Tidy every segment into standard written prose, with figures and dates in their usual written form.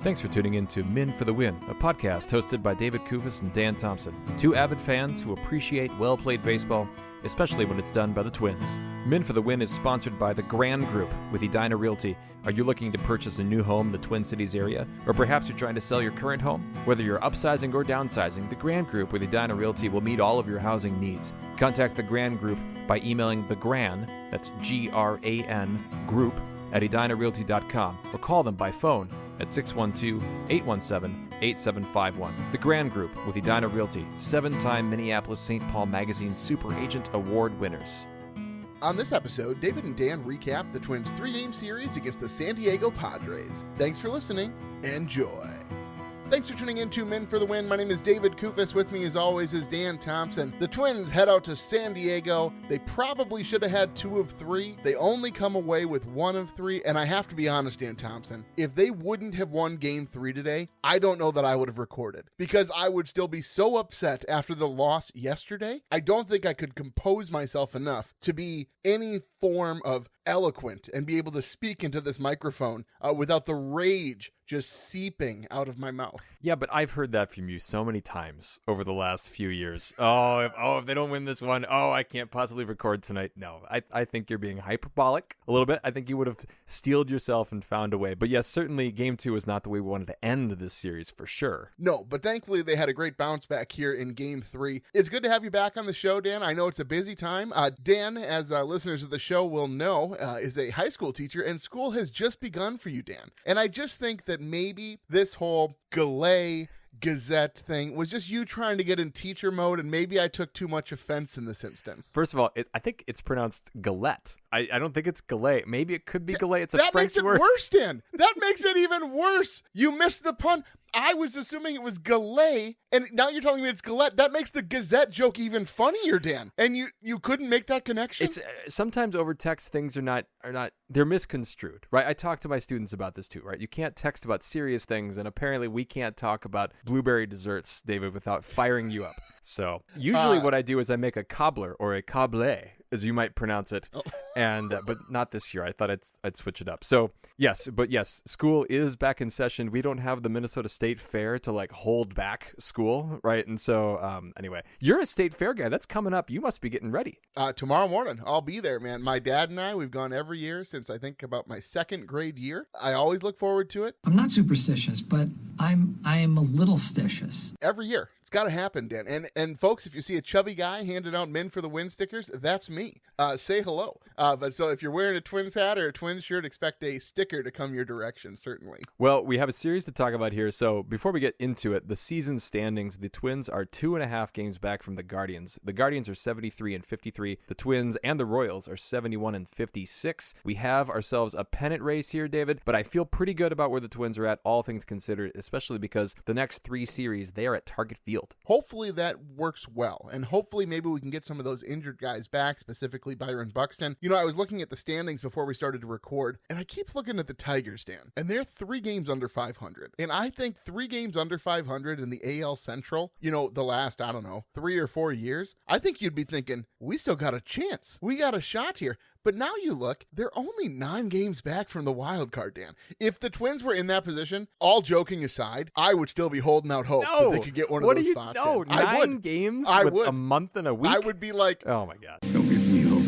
Thanks for tuning in to Men for the Win, a podcast hosted by David Kufis and Dan Thompson, two avid fans who appreciate well-played baseball, especially when it's done by the Twins. Men for the Win is sponsored by the Grand Group with Edina Realty. Are you looking to purchase a new home in the Twin Cities area? Or perhaps you're trying to sell your current home? Whether you're upsizing or downsizing, the Grand Group with Edina Realty will meet all of your housing needs. Contact the Grand Group by emailing thegran, that's G-R-A-N, group, at edinarealty.com, or call them by phone at 612-817-8751. The Grand Group with Edina Realty, 7-time Minneapolis-St. Paul Magazine Super Agent Award winners. On this episode, David and Dan recap the Twins' 3-game series against the San Diego Padres. Thanks for listening. Enjoy. Thanks for tuning in to Men for the Win. My name is David Kufis. With me, as always, is Dan Thompson. The Twins head out to San Diego. They probably should have had 2 of 3. They only come away with 1 of 3. And I have to be honest, Dan Thompson, if they wouldn't have won Game 3 today, I don't know that I would have recorded, because I would still be so upset after the loss yesterday. I don't think I could compose myself enough to be any form of eloquent and be able to speak into this microphone without the rage just seeping out of my mouth. Yeah, but I've heard that from you so many times over the last few years. If they don't win this one, I can't possibly record tonight. No, I think you're being hyperbolic a little bit. I think you would have steeled yourself and found a way. But yes, certainly Game 2 is not the way we wanted to end this series for sure. No, but thankfully they had a great bounce back here in Game 3. It's good to have you back on the show, Dan. I know it's a busy time. Dan, as listeners of the show will know, is a high school teacher, and school has just begun for you, Dan. And I just think that maybe this whole Gazette thing was just you trying to get in teacher mode, and maybe I took too much offense in this instance. First of all, I think it's pronounced galette. I don't think it's galet. Maybe it could be galet. It's a French word. That makes it worse, Dan. That makes it even worse. You missed the pun. I was assuming it was galet, and now you're telling me it's galette. That makes the Gazette joke even funnier, Dan. And you couldn't make that connection? It's sometimes over text things are not they're misconstrued, right? I talk to my students about this too, right? You can't text about serious things, and apparently we can't talk about blueberry desserts, David, without firing you up. So usually what I do is I make a cobbler or a cobbler, as you might pronounce it, and but not this year. I thought I'd switch it up. So yes, school is back in session. We don't have the Minnesota State Fair to hold back school, right? And so anyway, you're a State Fair guy. That's coming up. You must be getting ready. Tomorrow morning, I'll be there, man. My dad and I, we've gone every year since I think about my 2nd grade year. I always look forward to it. I'm not superstitious, but I am a little stitious. Every year. It's got to happen, Dan. And folks, if you see a chubby guy handing out Men for the Win stickers, that's me. Say hello. But so if you're wearing a Twins hat or a Twins shirt, expect a sticker to come your direction, certainly. Well, we have a series to talk about here. So before we get into it, the season standings, the Twins are 2.5 games back from the Guardians. The Guardians are 73-53. The Twins and the Royals are 71-56. We have ourselves a pennant race here, David, but I feel pretty good about where the Twins are at, all things considered, especially because the next 3 series, they are at Target Field. Hopefully that works well, and hopefully maybe we can get some of those injured guys back, specifically Byron Buxton. You know, I was looking at the standings before we started to record, and I keep looking at the Tigers, Dan, and they're 3 games under 500. And I think 3 games under 500 in the AL Central, the last, 3 or 4 years, I think you'd be thinking, we still got a chance. We got a shot here. But now you look, they're only 9 games back from the wild card, Dan. If the Twins were in that position, all joking aside, I would still be holding out hope that they could get one of those spots. No, 9 games with a month and a week? I would be like, oh my God. Don't give me hope.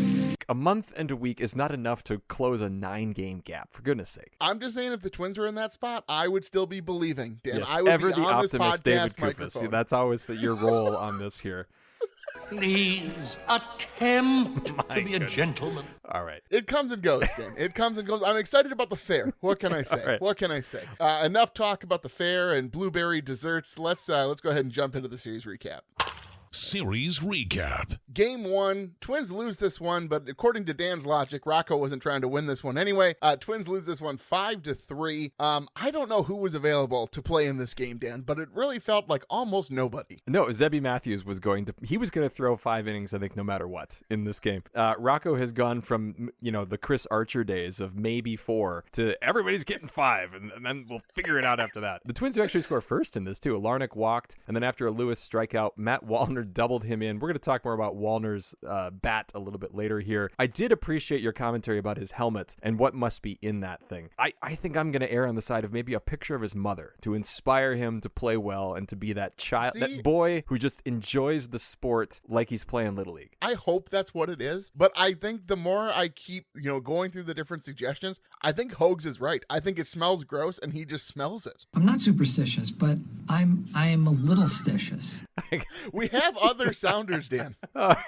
A month and a week is not enough to close a 9-game gap, for goodness sake. I'm just saying, if the Twins were in that spot, I would still be believing, Dan. Yes, I would ever be the on this optimist, podcast David microphone. Kufis. That's always your role on this here. Please attempt to be a gentleman. All right. It comes and goes, Dan. It comes and goes. I'm excited about the fair. What can I say? Right. What can I say? Enough talk about the fair and blueberry desserts. Let's go ahead and jump into the series recap. Series recap. Game 1, Twins lose this one, but according to Dan's logic, Rocco wasn't trying to win this one anyway. Twins lose this one 5-3. I don't know who was available to play in this game, Dan, but it really felt like almost nobody. No, Zebby Matthews was going to throw 5 innings, I think, no matter what in this game. Rocco has gone from, the Chris Archer days of maybe 4 to everybody's getting 5, and then we'll figure it out after that. The Twins actually score first in this, too. Larnach walked, and then after a Lewis strikeout, Matt Wallner doubled him in. We're going to talk more about Wallner's bat a little bit later here. I did appreciate your commentary about his helmet and what must be in that thing. I think I'm going to err on the side of maybe a picture of his mother to inspire him to play well and to be that child, that boy who just enjoys the sport like he's playing Little League. I hope that's what it is, but I think the more I keep, going through the different suggestions, I think Hogs is right. I think it smells gross and he just smells it. I'm not superstitious, but I am a little stitious. We have other sounders, Dan.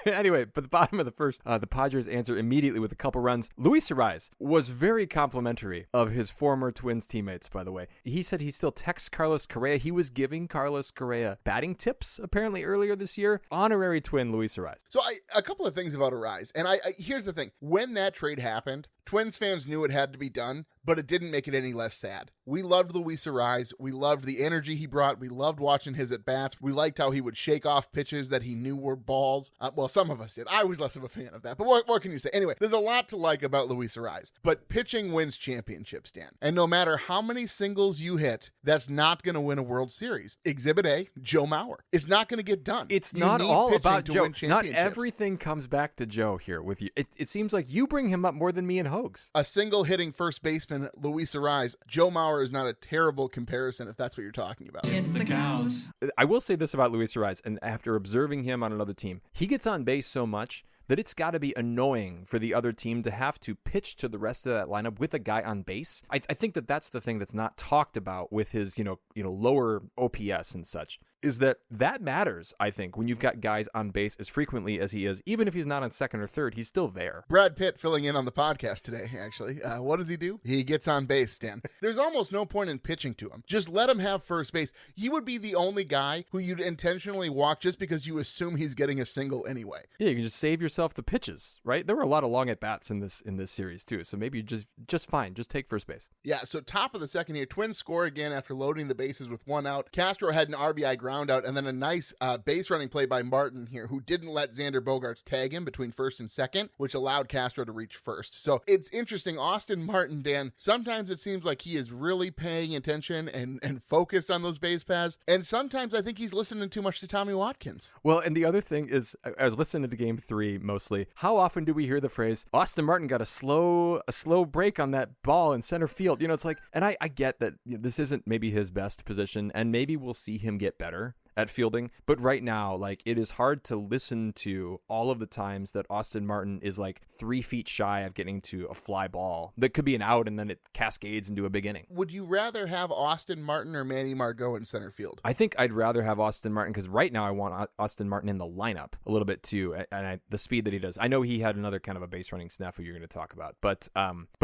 Anyway, but the bottom of the first, the Padres answer immediately with a couple runs. Luis Arraez was very complimentary of his former Twins teammates, by the way. He said he still texts Carlos Correa. He was giving Carlos Correa batting tips, apparently, earlier this year. Honorary Twin Luis Arraez. So a couple of things about Arraez. And here's the thing. When that trade happened, Twins fans knew it had to be done, but it didn't make it any less sad. We loved Luis Arraez. We loved the energy he brought. We loved watching his at-bats. We liked how he would shake off pitches that he knew were balls. Well, some of us did. I was less of a fan of that, but what can you say? Anyway, there's a lot to like about Luis Arraez, but pitching wins championships, Dan. And no matter how many singles you hit, that's not going to win a World Series. Exhibit A, Joe Mauer. It's not going to get done. It's not all about Joe. Not everything comes back to Joe here with you. It seems like you bring him up more than me and Hogs. A single hitting first baseman, Luis Arraez. Joe Mauer is not a terrible comparison if that's what you're talking about. Kiss the cows. I will say this about Luis Arraez, and after observing him on another team, he gets on base so much that it's got to be annoying for the other team to have to pitch to the rest of that lineup with a guy on base. I think that that's the thing that's not talked about with his, lower OPS and such, is that matters, I think, when you've got guys on base as frequently as he is. Even if he's not on second or third, he's still there. Brad Pitt filling in on the podcast today, actually. What does he do? He gets on base, Dan. There's almost no point in pitching to him. Just let him have first base. He would be the only guy who you'd intentionally walk just because you assume he's getting a single anyway. Yeah, you can just save yourself the pitches, right? There were a lot of long at-bats in this series, too, so maybe you just fine. Just take first base. Yeah, so top of the second here, Twins score again after loading the bases with one out. Castro had an RBI ground out, and then a nice base running play by Martin here, who didn't let Xander Bogaerts tag him between first and second, which allowed Castro to reach first. So it's interesting. Austin Martin, Dan, sometimes it seems like he is really paying attention and focused on those base paths, and sometimes I think he's listening too much to Tommy Watkins. Well, and the other thing is, I was listening to Game 3 mostly. How often do we hear the phrase, Austin Martin got a slow break on that ball in center field? It's like, and I get that this isn't maybe his best position, and maybe we'll see him get better at fielding, but right now, it is hard to listen to all of the times that Austin Martin is 3 feet shy of getting to a fly ball that could be an out and then it cascades into a big inning. Would you rather have Austin Martin or Manny Margot in center field? I think I'd rather have Austin Martin because right now I want Austin Martin in the lineup a little bit too, and the speed that he does. I know he had another kind of a base running snafu you're going to talk about, but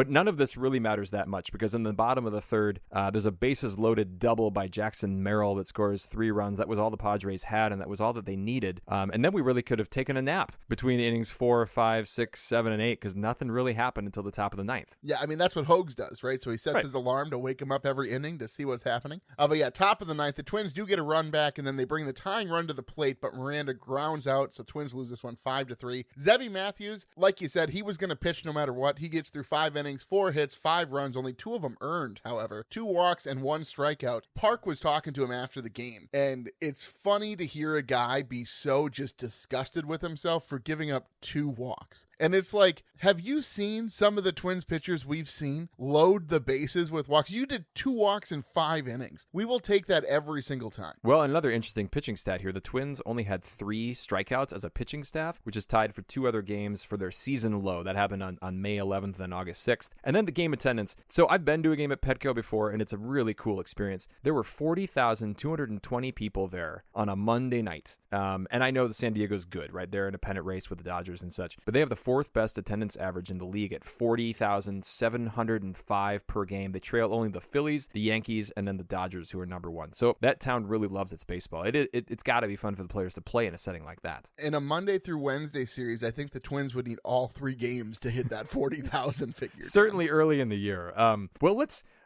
none of this really matters that much because in the bottom of the third, there's a bases loaded double by Jackson Merrill that scores 3 runs. That was all the Padres had, and that was all that they needed. And then we really could have taken a nap between innings 4, 5, 6, 7, and 8 because nothing really happened until the top of the 9th. Yeah, I mean, that's what Hogs does, right? So he sets his alarm to wake him up every inning to see what's happening. But yeah, top of the 9th, the Twins do get a run back, and then they bring the tying run to the plate, but Miranda grounds out, so Twins lose this one 5-3. Zebby Matthews, like you said, he was going to pitch no matter what. He gets through 5 innings, 4 hits, 5 runs, only 2 of them earned, however. 2 walks and 1 strikeout. Park was talking to him after the game, and it's funny to hear a guy be so just disgusted with himself for giving up 2 walks. And it's like, have you seen some of the Twins pitchers we've seen load the bases with walks? You did 2 walks in 5 innings. We will take that every single time. Well, another interesting pitching stat here. The Twins only had 3 strikeouts as a pitching staff, which is tied for 2 other games for their season low. That happened on May 11th and August 6th. And then the game attendance. So I've been to a game at Petco before, and it's a really cool experience. There were 40,220 people there on a Monday night. And I know the San Diego's good, right? They're in a pennant race with the Dodgers and such. But they have the 4th best attendance average in the league at 40,705 per game. They trail only the Phillies, the Yankees, and then the Dodgers, who are number 1. So that town really loves its baseball. It's got to be fun for the players to play in a setting like that. In a Monday through Wednesday series, I think the Twins would need all 3 games to hit that 40,000 figure. Certainly early in the year. Well,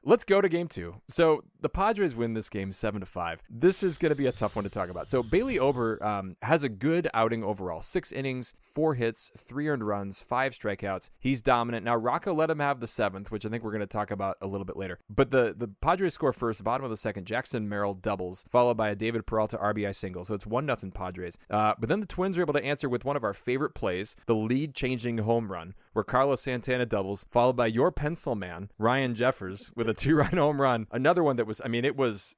let's go to game 2. So the Padres win this game 7-5. This is going to be a tough one to talk about. So Bailey Ober has a good outing overall. 6 innings, 4 hits, 3 earned runs, 5 strikeouts. He's dominant. Now, Rocco let him have the 7th, which I think we're going to talk about a little bit later. But the Padres score first, bottom of the second. Jackson Merrill doubles, followed by a David Peralta RBI single. So it's 1-0 Padres. But then the Twins are able to answer with one of our favorite plays, the lead-changing home run, where Carlos Santana doubles, followed by your pencil man, Ryan Jeffers, with a 2-run home run. Another one that was, I mean, it was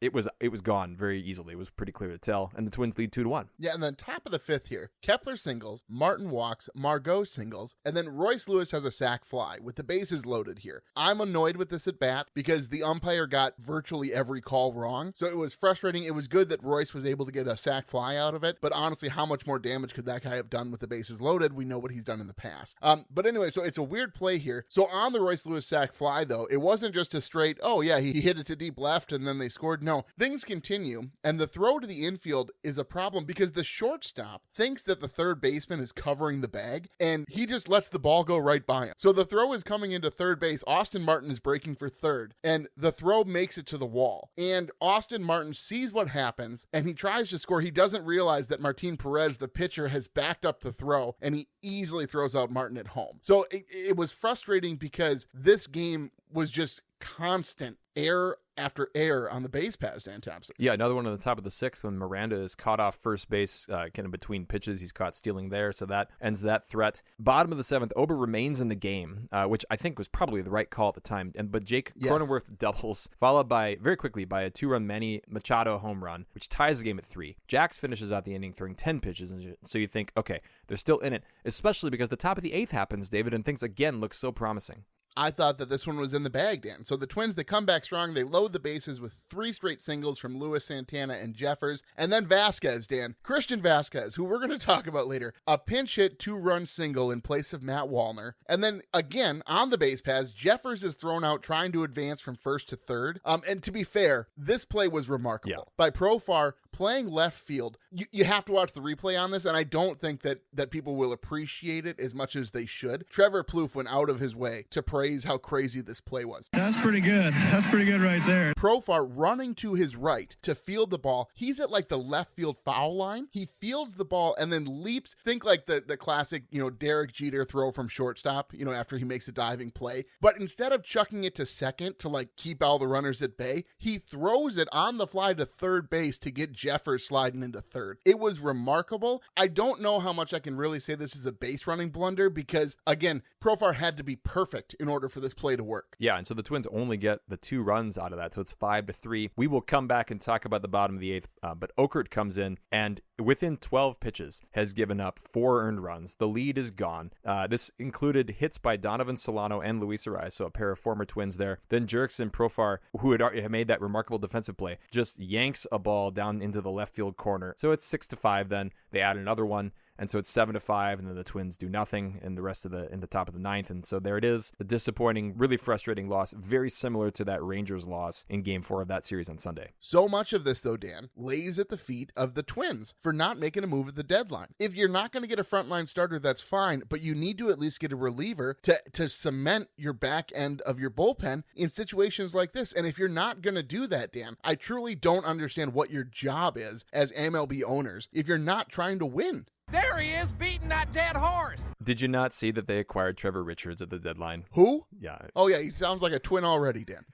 gone very easily. It was pretty clear to tell. And the Twins lead 2-1. Yeah, and then top of the 5th here, Kepler singles, Martin walks, Margot singles, and then Royce Lewis has a sac fly with the bases loaded here. I'm annoyed with this at bat because the umpire got virtually every call wrong. So it was frustrating. It was good that Royce was able to get a sac fly out of it, but honestly, how much more damage could that guy have done with the bases loaded? We know what he's done in the past. But anyway, so it's a weird play here. So on the Royce Lewis sac fly, though, it wasn't just a straight, oh yeah, he hit it to deep left and then they scored. No, things continue, and the throw to the infield is a problem because the shortstop thinks that the third baseman is covering the bag, and he just lets the ball go right by him. So the throw is coming into third base. Austin Martin is breaking for third, and the throw makes it to the wall. And Austin Martin sees what happens, and he tries to score. He doesn't realize that Martin Perez, the pitcher, has backed up the throw, and he easily throws out Martin at home. So it was frustrating because this game was just constant error after error on the base paths, Dan Thompson. Yeah, another one on the top of the 6th when Miranda is caught off first base, kind of between pitches. He's caught stealing there, so that ends that threat. Bottom of the 7th, Ober remains in the game, which I think was probably the right call at the time. But Jake Cronenworth doubles, followed by, very quickly, by a 2-run Manny Machado home run, which ties the game at 3. Jax finishes out the inning throwing 10 pitches, and so you think, okay, they're still in it, especially because the top of the 8th happens, David, and things again look so promising. I thought that this one was in the bag, Dan. So the Twins, they come back strong. They load the bases with 3 straight singles from Lewis, Santana, and Jeffers. And then Vazquez, Dan. Christian Vazquez, who we're going to talk about later. A pinch hit 2-run single in place of Matt Wallner. And then, again, on the base paths, Jeffers is thrown out trying to advance from first to third. And to be fair, this play was remarkable. Yeah. By Profar, playing left field, you have to watch the replay on this, and I don't think that people will appreciate it as much as they should. Trevor Plouffe went out of his way to praise how crazy this play was. That's pretty good. That's pretty good right there. Profar running to his right to field the ball. He's at like the left field foul line. He fields the ball and then leaps. Think like the classic, Derek Jeter throw from shortstop, after he makes a diving play. But instead of chucking it to second to like keep all the runners at bay, he throws it on the fly to third base to get Jeffers sliding into third. It was remarkable. I don't know how much I can really say this is a base running blunder because, again, Profar had to be perfect in order for this play to work. Yeah, and so the Twins only get the 2 runs out of that, so it's 5-3. We will come back and talk about the bottom of the 8th, but Okert comes in and within 12 pitches has given up 4 earned runs. The lead is gone. This included hits by Donovan Solano and Luis Ariz, so a pair of former Twins there. Then Jurickson Profar, who had made that remarkable defensive play, just yanks a ball down into the left field corner. So it's 6-5 then. They add another one. And so it's 7-5, and then the Twins do nothing in the top of the 9th. And so there it is. A disappointing, really frustrating loss, very similar to that Rangers loss in Game 4 of that series on Sunday. So much of this, though, Dan, lays at the feet of the Twins for not making a move at the deadline. If you're not going to get a frontline starter, that's fine, but you need to at least get a reliever to cement your back end of your bullpen in situations like this. And if you're not going to do that, Dan, I truly don't understand what your job is as MLB owners if you're not trying to win. There he is, beating that dead horse. Did you not see that they acquired Trevor Richards at the deadline? Who? Yeah. Oh, yeah, he sounds like a twin already, Dan.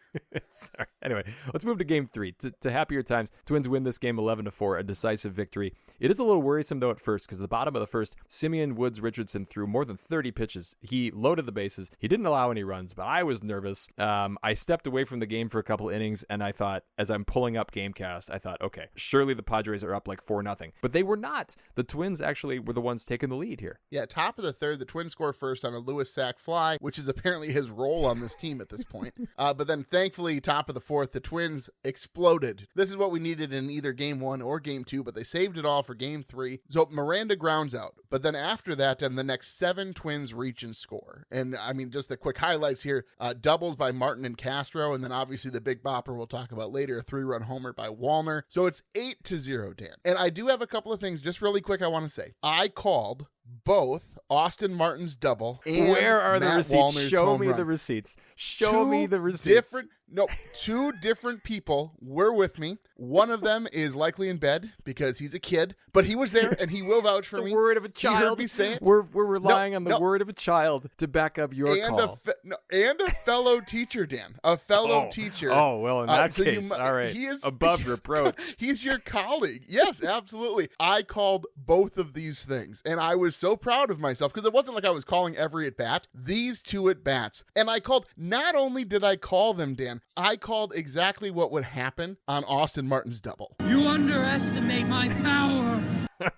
Sorry. Anyway, let's move to Game 3. To happier times, Twins win this game 11-4, a decisive victory. It is a little worrisome, though, at first, because the bottom of the first, Simeon Woods Richardson threw more than 30 pitches. He loaded the bases. He didn't allow any runs, but I was nervous. I stepped away from the game for a couple innings, and I thought, as I'm pulling up Gamecast, I thought, okay, surely the Padres are up like 4-0. But they were not. The Twins actually were the ones taking the lead here. Yeah, top of the 3rd, the Twins score first on a Lewis sac fly, which is apparently his role on this team at this point. But then thankfully, top of the 4th, the Twins exploded. This is what we needed in either Game 1 or Game 2, but they saved it all for Game 3. So Miranda grounds out. But then after that, and the next 7 Twins reach and score. And I mean, just the quick highlights here, doubles by Martin and Castro, and then obviously the big bopper we'll talk about later, a 3-run homer by Wallner. So it's 8-0, Dan. And I do have a couple of things just really quick I want to say. I called both Austin Martin's double and where are Matt the receipts? Wallner's Show home me run. the receipts. Show me the receipts. Different. No, 2 different people were with me. One of them is likely in bed because he's a kid, but he was there and he will vouch for the me. The word of a child. He heard me say it. We're relying on the word of a child to back up your call. And a fellow teacher, Dan. A fellow teacher. Oh, well, in that case, all right. He is above reproach. He's your colleague. Yes, absolutely. I called both of these things, and I was so proud of myself because it wasn't like I was calling every at-bat. These 2 at-bats. And I called, not only did I call them, Dan, I called exactly what would happen on Austin Martin's double. You underestimate my power.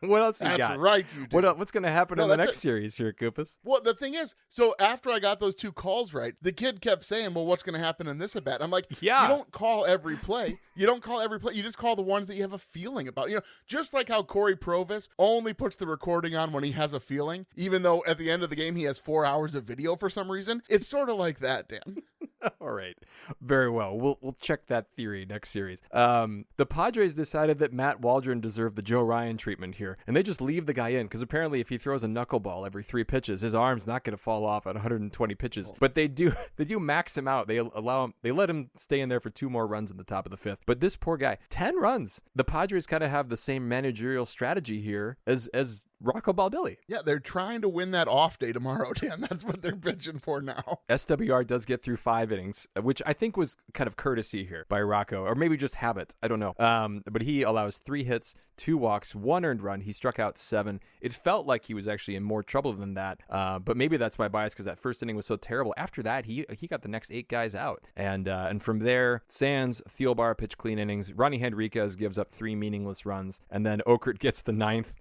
What else you got? That's right, you did. What's going to happen in the next series here, Koopus? Well, the thing is, so after I got those 2 calls right, the kid kept saying, well, what's going to happen in this at-bat? I'm like, you don't call every play. You don't call every play. You just call the ones that you have a feeling about. You know, just like how Corey Provis only puts the recording on when he has a feeling, even though at the end of the game he has 4 hours of video for some reason. It's sort of like that, Dan. All right. Very well. We'll check that theory next series. The Padres decided that Matt Wallner deserved the Joe Ryan treatment here, and they just leave the guy in because apparently if he throws a knuckleball every 3 pitches, his arm's not going to fall off at 120 pitches. But they do max him out. They let him stay in there for 2 more runs in the top of the 5th. But this poor guy, 10 runs. The Padres kind of have the same managerial strategy here as Rocco Baldelli. Yeah, they're trying to win that off day tomorrow, Dan. That's what they're pitching for now. SWR does get through 5 innings, which I think was kind of courtesy here by Rocco, or maybe just habit. I don't know. But he allows 3 hits, 2 walks, 1 earned run. He struck out 7. It felt like he was actually in more trouble than that. But maybe that's my bias because that first inning was so terrible. After that, he got the next 8 guys out. And from there, Sands, Thielbar pitch clean innings. Ronnie Henriquez gives up 3 meaningless runs. And then Okert gets the 9th.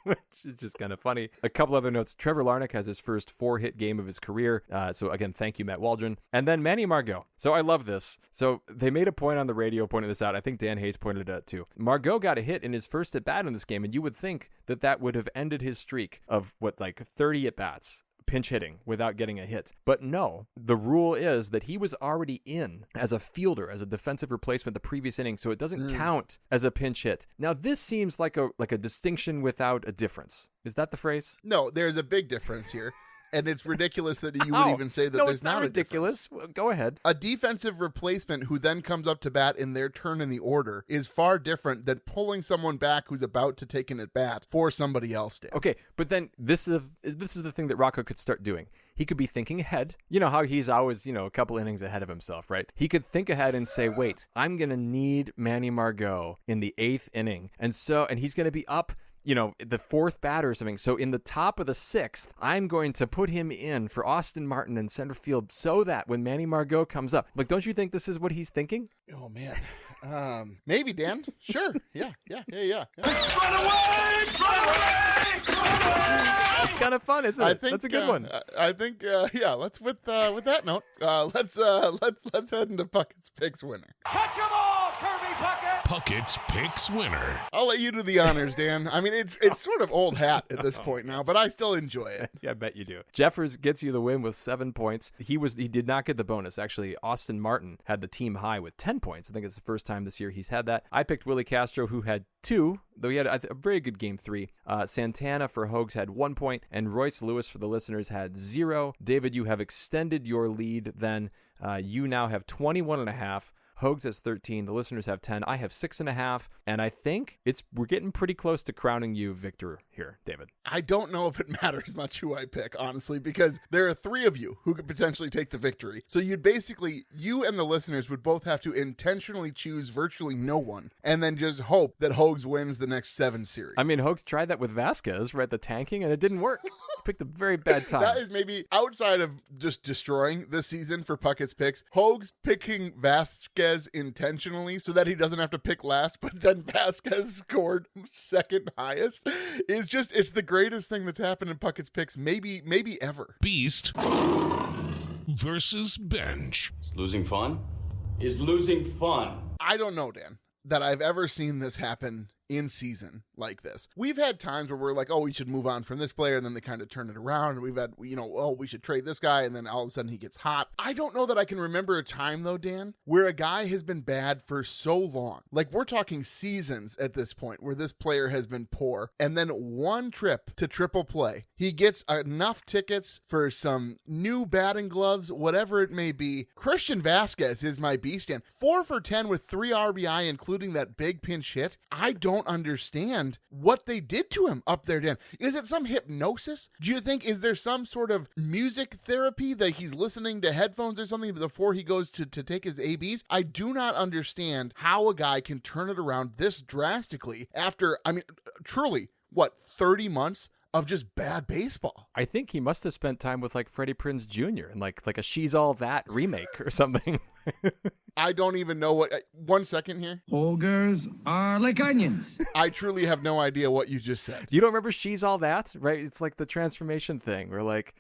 Which is just kind of funny. A couple other notes. Trevor Larnach has his first 4-hit game of his career. So again, thank you, Matt Wallner. And then Manny Margot. So I love this. So they made a point on the radio pointing this out. I think Dan Hayes pointed it out too. Margot got a hit in his first at-bat in this game, and you would think that would have ended his streak of 30 at-bats. Pinch hitting without getting a hit. But no, the rule is that he was already in as a fielder, as a defensive replacement the previous inning, so it doesn't count as a pinch hit. Now, this seems like a distinction without a difference. Is that the phrase? No, there's a big difference here. And it's ridiculous that you would even say that there's not ridiculous. A Go ahead. A defensive replacement who then comes up to bat in their turn in the order is far different than pulling someone back who's about to take an at bat for somebody else. Dan. Okay, but then this is the thing that Rocco could start doing. He could be thinking ahead. You know how he's always, a couple innings ahead of himself, right? He could think ahead and say, wait, I'm going to need Manny Margot in the 8th inning. And he's going to be up, the 4th batter or something. So in the top of the 6th, I'm going to put him in for Austin Martin in center field so that when Manny Margot comes up, don't you think this is what he's thinking? Oh, man. Maybe, Dan. Sure. Yeah. Run away! Run away! It's kind of fun, isn't it? That's a good one. I think, let's with that note, let's head into Puckett's Picks winner. Catch 'em all, Kirby Puckett! Puckett's Picks winner. I'll let you do the honors, Dan. I mean, it's sort of old hat at this point now, but I still enjoy it. Yeah, I bet you do. Jeffers gets you the win with 7 points. He did not get the bonus. Actually, Austin Martin had the team high with 10 points. I think it's the first time this year he's had that. I picked Willie Castro, who had 2, though he had a very good game 3. Santana for Hogs had 1 point, and Royce Lewis for the listeners had 0. David, you have extended your lead then. You now have 21.5. Hogs has 13. The listeners have 10. I have 6.5. And I think we're getting pretty close to crowning you victor here, David. I don't know if it matters much who I pick, honestly, because there are 3 of you who could potentially take the victory. So you and the listeners would both have to intentionally choose virtually no one and then just hope that Hogs wins the next 7 series. I mean, Hogs tried that with Vazquez, right? The tanking, and it didn't work. Picked a very bad time. That is maybe outside of just destroying this season for Puckett's Picks. Hogs picking Vazquez intentionally so that he doesn't have to pick last, but then Vazquez scored second highest it's the greatest thing that's happened in Puckett's Picks maybe ever. Beast versus Bench. Is losing fun? Is losing fun? I don't know, Dan, that I've ever seen this happen in season like this. We've had times where we're like, oh, we should move on from this player, and then they kind of turn it around. And we've had, oh, we should trade this guy, and then all of a sudden he gets hot. I don't know that I can remember a time, though, Dan, where a guy has been bad for so long. Like, we're talking seasons at this point where this player has been poor, and then one trip to triple play, he gets enough tickets for some new batting gloves, whatever it may be. Christian Vazquez is my beast, and 4 for 10 with 3 RBI, including that big pinch hit. I don't understand what they did to him up there, Dan. Is it some hypnosis? Do you think, is there some sort of music therapy that he's listening to headphones or something before he goes to take his ABs? I do not understand how a guy can turn it around this drastically after, truly, 30 months of just bad baseball. I think he must have spent time with like Freddie Prinze Jr. and like a She's All That remake or something. I don't even know what. 1 second here. Ogres are like onions. I truly have no idea what you just said. You don't remember She's All That, right? It's like the transformation thing where like,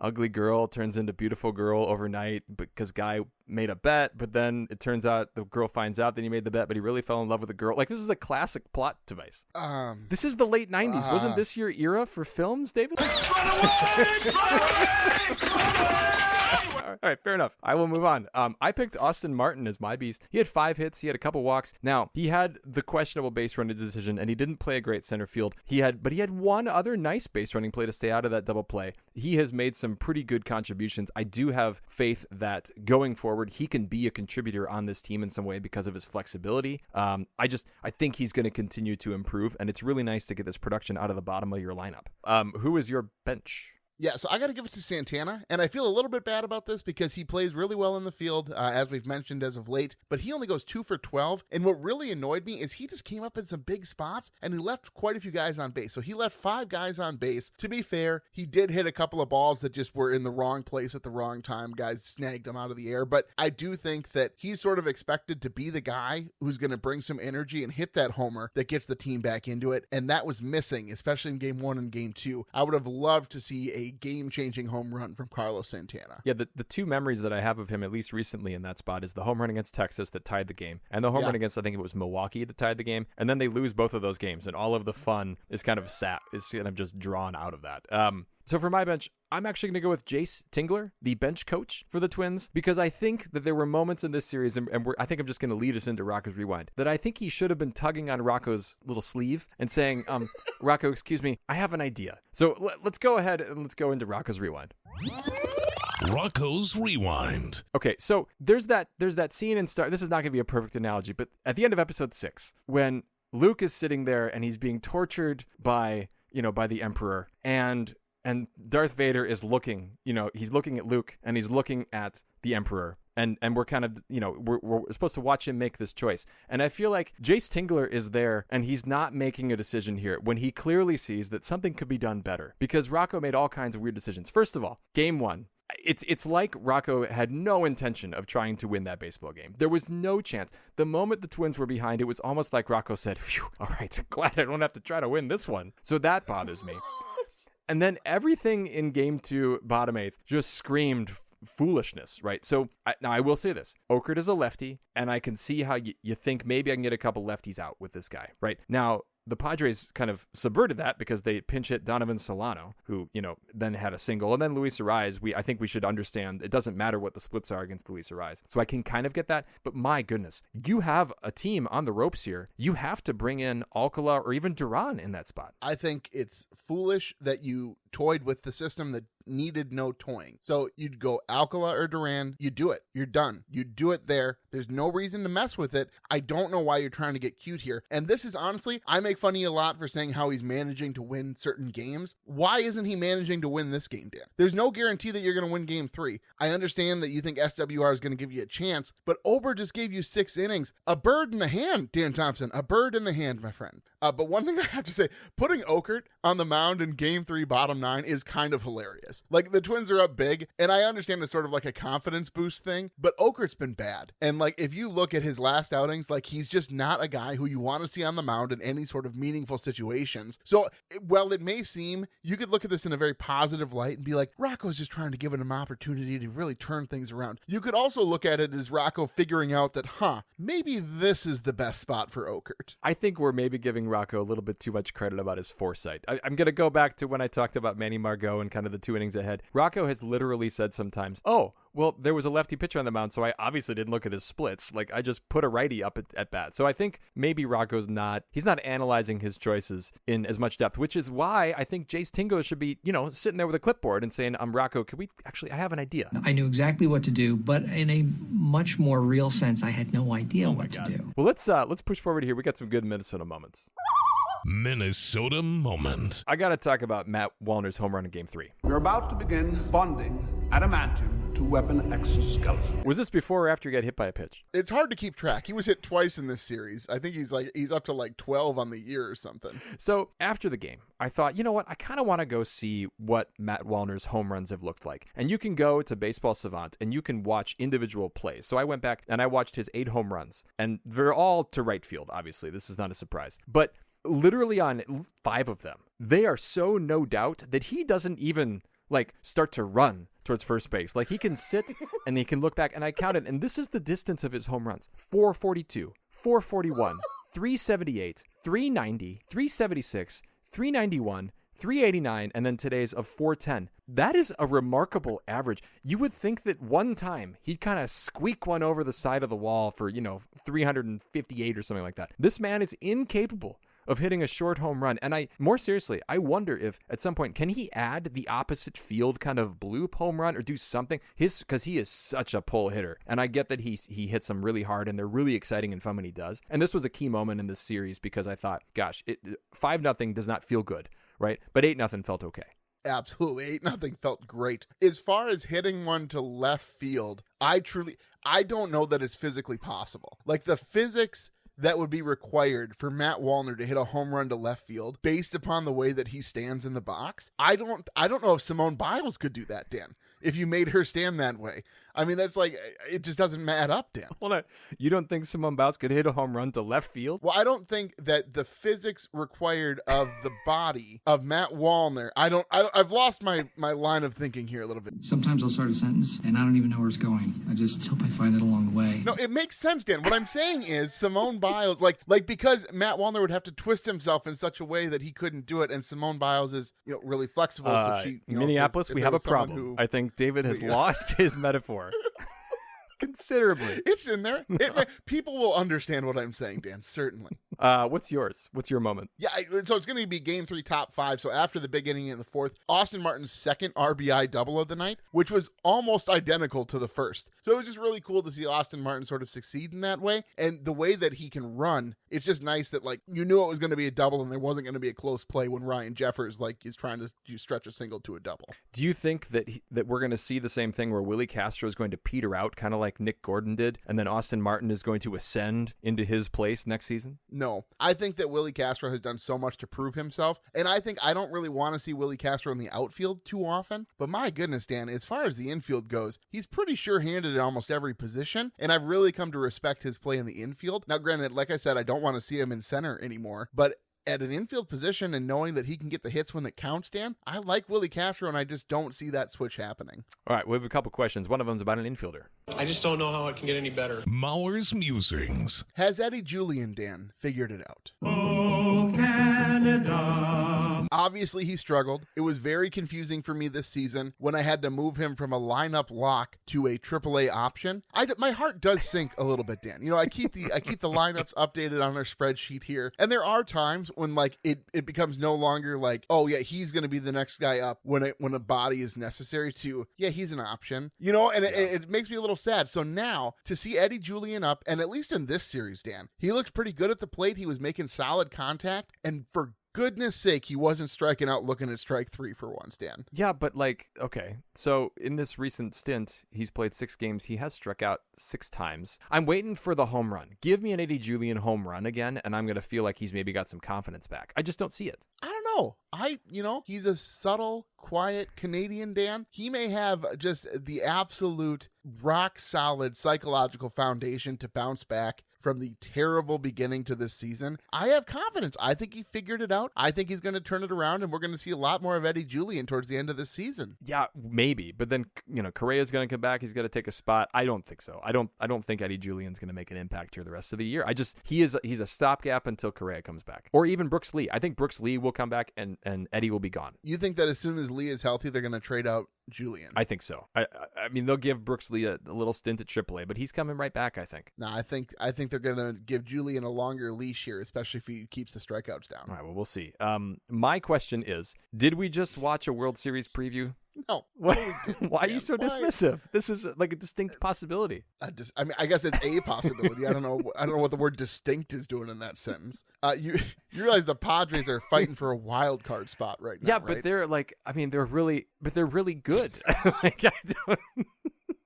ugly girl turns into beautiful girl overnight because guy made a bet, but then it turns out the girl finds out that he made the bet, but he really fell in love with the girl. Like, this is a classic plot device. This is the late 90s. Wasn't this your era for films, David? Run away! Run away! Run away! All right, fair enough. I will move on. I picked Austin Martin as my beast. He had 5 hits. He had a couple walks. Now, he had the questionable base running decision, and he didn't play a great center field. But he had one other nice base running play to stay out of that double play. He has made some pretty good contributions. I do have faith that going forward, he can be a contributor on this team in some way because of his flexibility. I think he's going to continue to improve, and it's really nice to get this production out of the bottom of your lineup. Who is your bench? Yeah, so I got to give it to Santana, and I feel a little bit bad about this because he plays really well in the field, as we've mentioned as of late, but he only goes 2 for 12, and what really annoyed me is he just came up in some big spots, and he left quite a few guys on base. So he left 5 guys on base. To be fair, he did hit a couple of balls that just were in the wrong place at the wrong time. Guys snagged him out of the air, but I do think that he's sort of expected to be the guy who's going to bring some energy and hit that homer that gets the team back into it, and that was missing, especially in Game 1 and Game 2. I would have loved to see a game-changing home run from Carlos Santana. Yeah, the 2 memories that I have of him, at least recently in that spot, is the home run against Texas that tied the game, and the home run against, I think it was Milwaukee that tied the game, and then they lose both of those games, and all of the fun is kind of just drawn out of that. So for my bench, I'm actually going to go with Jace Tingler, the bench coach for the Twins, because I think that there were moments in this series, and I think I'm just going to lead us into Rocco's Rewind, that I think he should have been tugging on Rocco's little sleeve and saying, Rocco, excuse me, I have an idea. So let's go ahead and let's go into Rocco's Rewind. Rocco's Rewind. Okay, so there's that scene in Star. This is not going to be a perfect analogy, but at the end of episode 6, when Luke is sitting there and he's being tortured by the Emperor, and Darth Vader is looking, he's looking at Luke and he's looking at the Emperor. And we're kind of, we're supposed to watch him make this choice. And I feel like Jace Tingler is there and he's not making a decision here when he clearly sees that something could be done better. Because Rocco made all kinds of weird decisions. First of all, Game 1. It's like Rocco had no intention of trying to win that baseball game. There was no chance. The moment the Twins were behind, it was almost like Rocco said, phew, all right, glad I don't have to try to win this one. So that bothers me. And then everything in Game 2, bottom 8th, just screamed foolishness, right? So now I will say this. Okert is a lefty, and I can see how you think maybe I can get a couple lefties out with this guy, right? Now, the Padres kind of subverted that because they pinch hit Donovan Solano, who, then had a single. And then Luis Arraez, I think we should understand it doesn't matter what the splits are against Luis Arraez. So I can kind of get that. But my goodness, you have a team on the ropes here. You have to bring in Alcala or even Duran in that spot. I think it's foolish that you toyed with the system that needed no toying. So you'd go Alcala or Duran, you do it. You're done. You do it there. There's no reason to mess with it. I don't know why you're trying to get cute here. And this is honestly, I make fun of you a lot for saying how he's managing to win certain games. Why isn't he managing to win this game, Dan? There's no guarantee that you're going to win Game 3. I understand that you think SWR is going to give you a chance, but Ober just gave you 6 innings. A bird in the hand, Dan Thompson. A bird in the hand, my friend. But one thing I have to say, putting Okert on the mound in Game 3, bottom down 9 is kind of hilarious. Like, the Twins are up big, and I understand it's sort of like a confidence boost thing, but Okert's been bad. And, like, if you look at his last outings, like, he's just not a guy who you want to see on the mound in any sort of meaningful situations. So, while it may seem, you could look at this in a very positive light and be like, Rocco's just trying to give him an opportunity to really turn things around. You could also look at it as Rocco figuring out that, maybe this is the best spot for Okert. I think we're maybe giving Rocco a little bit too much credit about his foresight. I'm going to go back to when I talked about Manny Margot and kind of the 2 innings ahead. Rocco has literally said sometimes, well, there was a lefty pitcher on the mound, so I obviously didn't look at his splits. Like, I just put a righty up at bat. So I think maybe Rocco's he's not analyzing his choices in as much depth, which is why I think Jace Tingo should be, sitting there with a clippuard and saying, Rocco, I have an idea. I knew exactly what to do, but in a much more real sense, I had no idea what to do. Well, let's push forward here. We got some good Minnesota moments. Minnesota moment. I got to talk about Matt Wallner's home run in Game 3. We're about to begin bonding adamantium to weapon exoskeleton. Was this before or after he got hit by a pitch? It's hard to keep track. He was hit twice in this series. I think he's up to like 12 on the year or something. So after the game, I thought, you know what? I kind of want to go see what Matt Wallner's home runs have looked like. And you can go to Baseball Savant and you can watch individual plays. So I went back and I watched his 8 home runs, and they're all to right field. Obviously, this is not a surprise, but literally on 5 of them, they are so no doubt that he doesn't even start to run towards first base. Like, he can sit and he can look back, and I counted, and this is the distance of his home runs: 442, 441, 378, 390, 376, 391, 389, and then today's of 410. That is a remarkable average. You would think that one time he'd kind of squeak one over the side of the wall for, 358 or something like that. This man is incapable of hitting a short home run. And more seriously, I wonder if at some point, can he add the opposite field kind of bloop home run or do something? Because he is such a pull hitter. And I get that he hits them really hard and they're really exciting and fun when he does. And this was a key moment in this series because I thought, gosh, 5-0 does not feel good, right? But 8-0 felt okay. Absolutely. 8-0 felt great. As far as hitting one to left field, I don't know that it's physically possible. Like, the physics that would be required for Matt Wallner to hit a home run to left field based upon the way that he stands in the box. I don't know if Simone Biles could do that, Dan, if you made her stand that way. I mean, that's like, it just doesn't add up, Dan. Hold on. You don't think Simone Biles could hit a home run to left field? Well, I don't think that the physics required of the body of Matt Wallner. I've lost my line of thinking here a little bit. Sometimes I'll start a sentence and I don't even know where it's going. I just hope I find it along the way. No, it makes sense, Dan. What I'm saying is Simone Biles, like because Matt Wallner would have to twist himself in such a way that he couldn't do it, and Simone Biles is, really flexible. So she, Minneapolis, we have a problem. I think David has lost his metaphor considerably. It's in there. People will understand what I'm saying, Dan, certainly. What's yours? What's your moment? Yeah, so it's going to be Game 3 top 5. So after the big inning in the 4th, Austin Martin's second RBI double of the night, which was almost identical to the first. So it was just really cool to see Austin Martin sort of succeed in that way. And the way that he can run, it's just nice that, you knew it was going to be a double and there wasn't going to be a close play when Ryan Jeffers, is trying to stretch a single to a double. Do you think that we're going to see the same thing where Willie Castro is going to peter out, kind of like Nick Gordon did, and then Austin Martin is going to ascend into his place next season? No. I think that Willie Castro has done so much to prove himself, and I don't really want to see Willie Castro in the outfield too often, but my goodness, Dan, as far as the infield goes, he's pretty sure-handed in almost every position, and I've really come to respect his play in the infield. Now, granted, like I said, I don't want to see him in center anymore, but at an infield position and knowing that he can get the hits when it counts, Dan, I like Willie Castro, and I just don't see that switch happening. All right, we have a couple questions. One of them's about an infielder. I just don't know how it can get any better. Mauer's musings. Has Eddy Julien, Dan, figured it out? Oh, Canada. Obviously, he struggled. It was very confusing for me this season when I had to move him from a lineup lock to a AAA option. My heart does sink a little bit, Dan. I keep the lineups updated on our spreadsheet here, and there are times when it becomes no longer oh yeah, he's going to be the next guy up when a body is necessary to, yeah, he's an option. It makes me a little sad. So now to see Eddy Julien up, and at least in this series, Dan, he looked pretty good at the plate. He was making solid contact, and for goodness sake, he wasn't striking out looking at strike 3 for once, Dan. Yeah, but okay. So in this recent stint, he's played 6 games. He has struck out 6 times. I'm waiting for the home run. Give me an Eddy Julien home run again, and I'm going to feel like he's maybe got some confidence back. I just don't see it. I don't know. know. He's a subtle, quiet Canadian, Dan. He may have just the absolute rock solid psychological foundation to bounce back from the terrible beginning to this season. I have confidence. I think he figured it out. I think he's going to turn it around, and we're going to see a lot more of Eddy Julien towards the end of this season. Yeah, maybe. But then, Correa's going to come back. He's going to take a spot. I don't think so. I don't think Eddy Julien's going to make an impact here the rest of the year. He's a stopgap until Correa comes back. Or even Brooks Lee. I think Brooks Lee will come back and Eddy will be gone. You think that as soon as Lee is healthy, they're going to trade out Julien? I think so. I mean, they'll give Brooks Lee a little stint at AAA, but he's coming right back, I think. No, I think they're going to give Julien a longer leash here, especially if he keeps the strikeouts down. All right, well, we'll see. My question is, did we just watch a World Series preview? No. Why are you so dismissive? This is like a distinct possibility. I guess it's a possibility. I don't know what the word distinct is doing in that sentence. You realize the Padres are fighting for a wild card spot right now, yeah, right? But they're really good.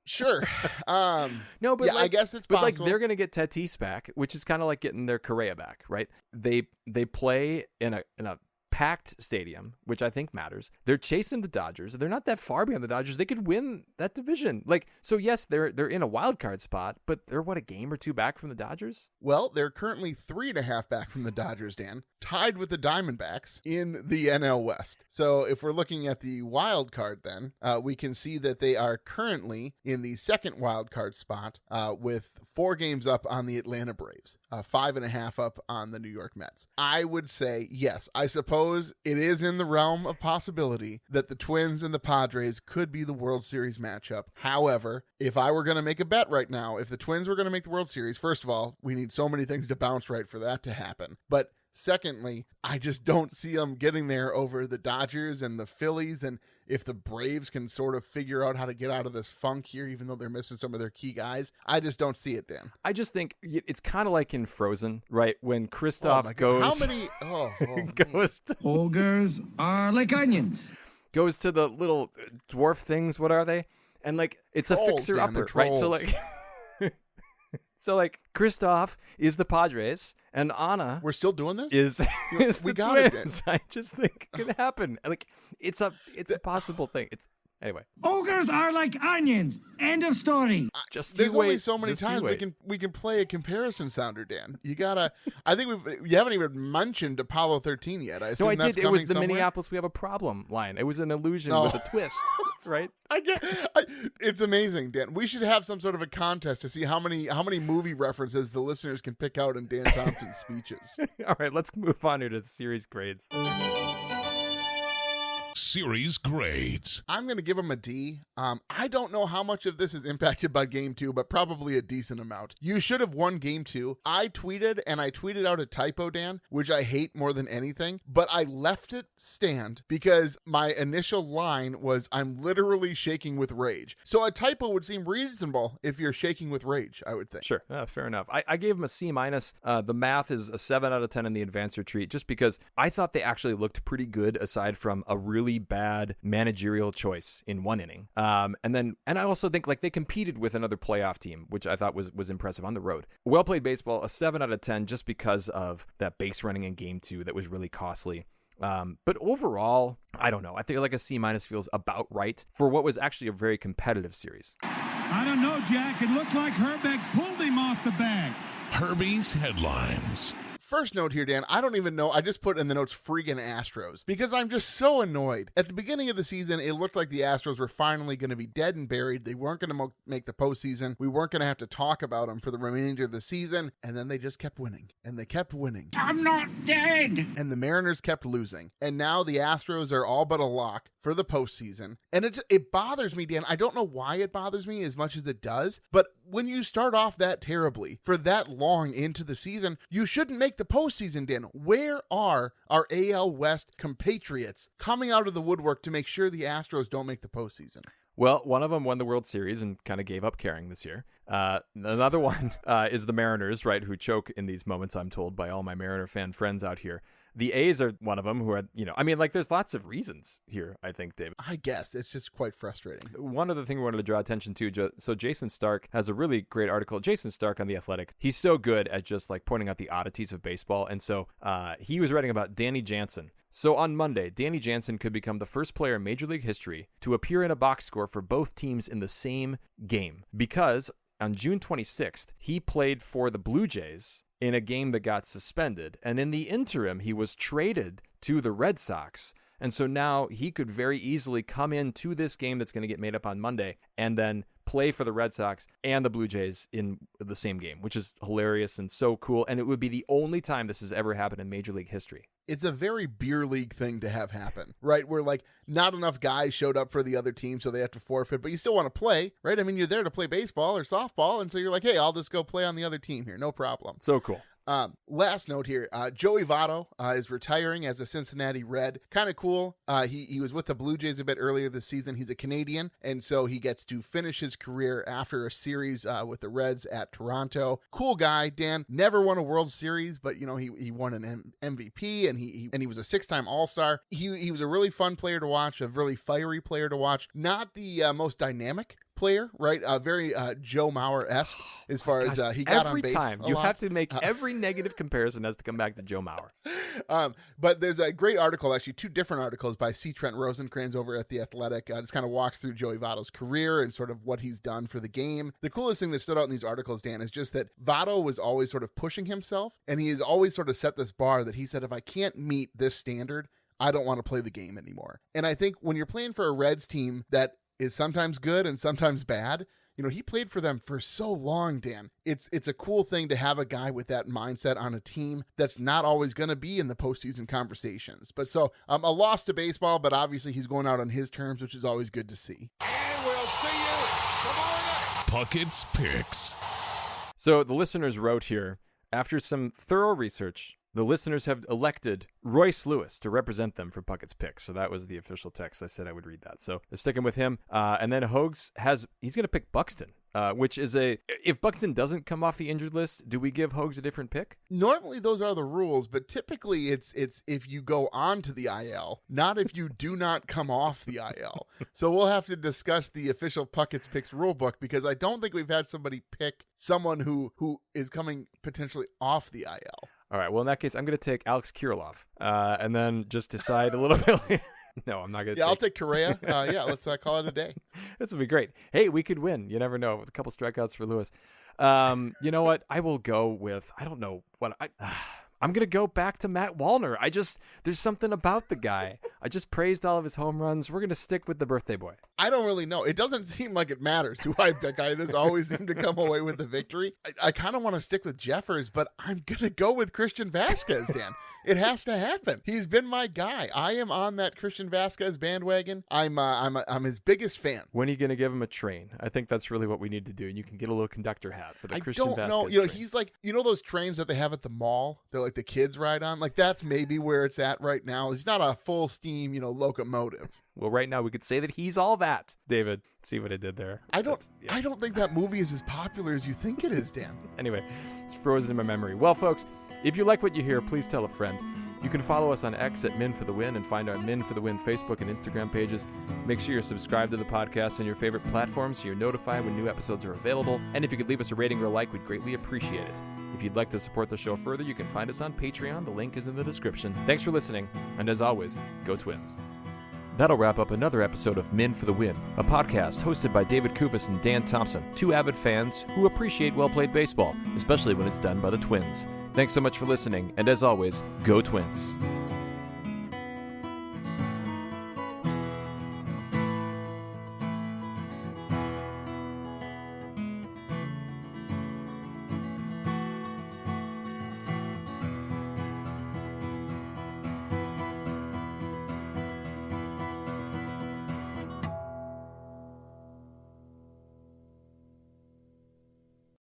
Sure. No, but yeah, I guess it's possible. But they're going to get Tatis back, which is kind of like getting their Correa back, right? They play in a packed stadium, which I think matters. They're chasing the Dodgers. They're not that far behind the Dodgers. They could win that division. So yes, they're in a wild card spot, but they're a game or two back from the Dodgers? Well, they're currently 3.5 back from the Dodgers, Dan, tied with the Diamondbacks in the NL West. So if we're looking at the wild card, then we can see that they are currently in the second wild card spot with 4 games up on the Atlanta Braves, 5.5 up on the New York Mets. I would say, yes, I suppose it is in the realm of possibility that the Twins and the Padres could be the World Series matchup. However, if I were going to make a bet right now, if the Twins were going to make the World Series, first of all, we need so many things to bounce right for that to happen. But secondly, I just don't see them getting there over the Dodgers and the Phillies. And if the Braves can sort of figure out how to get out of this funk here, even though they're missing some of their key guys, I just don't see it, Dan. I just think it's kind of like in Frozen, right? When Kristoff goes... How many... goes to, Ogres are like onions. Goes to the little dwarf things. What are they? And it's a fixer-upper, right? So Kristoff is the Padres, and Anna... We're still doing this? ...is we the got Twins. I just think it could happen. It's a possible thing. Anyway. Ogres are like onions. End of story. There's only so many times we can play a comparison sounder, Dan. You gotta... I think you haven't even mentioned Apollo 13 yet. I assume that's did. It was the somewhere. Minneapolis We Have a Problem line. It was an illusion with a twist, right? It's amazing, Dan. We should have some sort of a contest to see how many movie references the listeners can pick out in Dan Thompson's speeches. All right, let's move on here to the series grades. Series grades. I'm going to give him a D. I don't know how much of this is impacted by Game 2, but probably a decent amount. You should have won Game 2. I tweeted out a typo, Dan, which I hate more than anything, but I left it stand because my initial line was, I'm literally shaking with rage. So a typo would seem reasonable if you're shaking with rage, I would think. Sure. Fair enough. I gave him a C-. The math is a 7 out of 10 in the advanced retreat, just because I thought they actually looked pretty good aside from a really bad managerial choice in one inning. And I also think they competed with another playoff team, which I thought was impressive on the road. Well played baseball, a 7 out of 10 just because of that base running in Game 2 that was really costly. But overall, I don't know. I think a C- feels about right for what was actually a very competitive series. I don't know, Jack. It looked like Herbeck pulled him off the bag. Herbie's headlines. First note here, Dan, I don't even know. I just put in the notes friggin' Astros because I'm just so annoyed. At the beginning of the season, it looked like the Astros were finally going to be dead and buried. They weren't going to make the postseason. We weren't going to have to talk about them for the remainder of the season. And then they just kept winning. And they kept winning. I'm not dead. And the Mariners kept losing. And now the Astros are all but a lock for the postseason. And it bothers me, Dan. I don't know why it bothers me as much as it does. But when you start off that terribly for that long into the season, you shouldn't make the postseason, Dan. Where are our AL West compatriots coming out of the woodwork to make sure the Astros don't make the postseason? Well, one of them won the World Series and kind of gave up caring this year. Another one is the Mariners, right, who choke in these moments, I'm told, by all my Mariner fan friends out here. The A's are one of them who are, I mean, like, there's lots of reasons here, I think, David. I guess. It's just quite frustrating. One other thing we wanted to draw attention to, so Jason Stark has a really great article. Jason Stark on The Athletic, he's so good at just like pointing out the oddities of baseball. And so he was writing about Danny Jansen. So on Monday, Danny Jansen could become the first player in Major League history to appear in a box score for both teams in the same game, because on June 26th, he played for the Blue Jays in a game that got suspended. And in the interim, he was traded to the Red Sox. And so now he could very easily come into this game that's going to get made up on Monday and then play for the Red Sox and the Blue Jays in the same game, which is hilarious and so cool. And it would be the only time this has ever happened in Major League history. It's a very beer league thing to have happen, right? Where like not enough guys showed up for the other team, so they have to forfeit, but you still want to play, right? I mean, you're there to play baseball or softball, and so you're like, hey, I'll just go play on the other team here. No problem. So cool. Last note here, Joey Votto is retiring as a Cincinnati Red. Kind of cool. He was with the Blue Jays a bit earlier this season. He's a Canadian, and so he gets to finish his career after a series with the Reds at Toronto. Cool guy, Dan. Never won a World Series, but he won an MVP, and he was a 6-time All-Star. He was a really fun player to watch, a really fiery player to watch. Not the most dynamic player, right? Very Joe Mauer-esque as far as he got on base. Every time you have to make every negative comparison has to come back to Joe Mauer. But there's a great article, actually 2 different articles by C. Trent Rosencrans over at The Athletic. Just kind of walks through Joey Votto's career and sort of what he's done for the game. The coolest thing that stood out in these articles, Dan, is just that Votto was always sort of pushing himself, and he has always sort of set this bar that he said, if I can't meet this standard, I don't want to play the game anymore. And I think when you're playing for a Reds team that is sometimes good and sometimes bad, he played for them for so long, Dan. It's a cool thing to have a guy with that mindset on a team that's not always going to be in the postseason conversations. But so a loss to baseball, but obviously he's going out on his terms, which is always good to see. And we'll see you tomorrow night. Puckett's Picks. So the listeners wrote here, after some thorough research, the listeners have elected Royce Lewis to represent them for Puckett's Picks. So that was the official text. I said I would read that. So they're sticking with him. And then Hogs he's going to pick Buxton, which is if Buxton doesn't come off the injured list, do we give Hogs a different pick? Normally those are the rules, but typically it's if you go on to the IL, not if you do not come off the IL. So we'll have to discuss the official Puckett's Picks rule book, because I don't think we've had somebody pick someone who is coming potentially off the IL. All right. Well, in that case, I'm going to take Alex Kirilloff and then just decide a little bit. No, I'm not going to. Yeah, I'll take Correa. Let's call it a day. This will be great. Hey, we could win. You never know. With a couple strikeouts for Lewis. You know what? I will go with, I don't know what I'm going to go back to Matt Wallner. There's something about the guy. I just praised all of his home runs. We're going to stick with the birthday boy. I don't really know. It doesn't seem like it matters who I pick. I just always seem to come away with the victory. I kind of want to stick with Jeffers, but I'm going to go with Christian Vazquez, Dan. It has to happen. He's been my guy. I am on that Christian Vazquez bandwagon. I'm his biggest fan. When are you going to give him a train? I think that's really what we need to do. And you can get a little conductor hat for the Christian Vazquez. I don't know. Train. He's like, those trains that they have at the mall? They're like the kids ride on. Like that's maybe where it's at right now. He's not a full steam, locomotive. Well, right now we could say that he's all that. David, see what I did there? I don't think that movie is as popular as you think it is, Dan. Anyway, it's frozen in my memory. Well, folks, if you like what you hear, please tell a friend. You can follow us on X at Min for the Win and find our Min for the Win Facebook and Instagram pages. Make sure you're subscribed to the podcast on your favorite platforms so you're notified when new episodes are available. And if you could leave us a rating or a like, we'd greatly appreciate it. If you'd like to support the show further, you can find us on Patreon. The link is in the description. Thanks for listening, and as always, go Twins. That'll wrap up another episode of Min for the Win, a podcast hosted by David Kufis and Dan Thompson, 2 avid fans who appreciate well-played baseball, especially when it's done by the Twins. Thanks so much for listening, and as always, go Twins.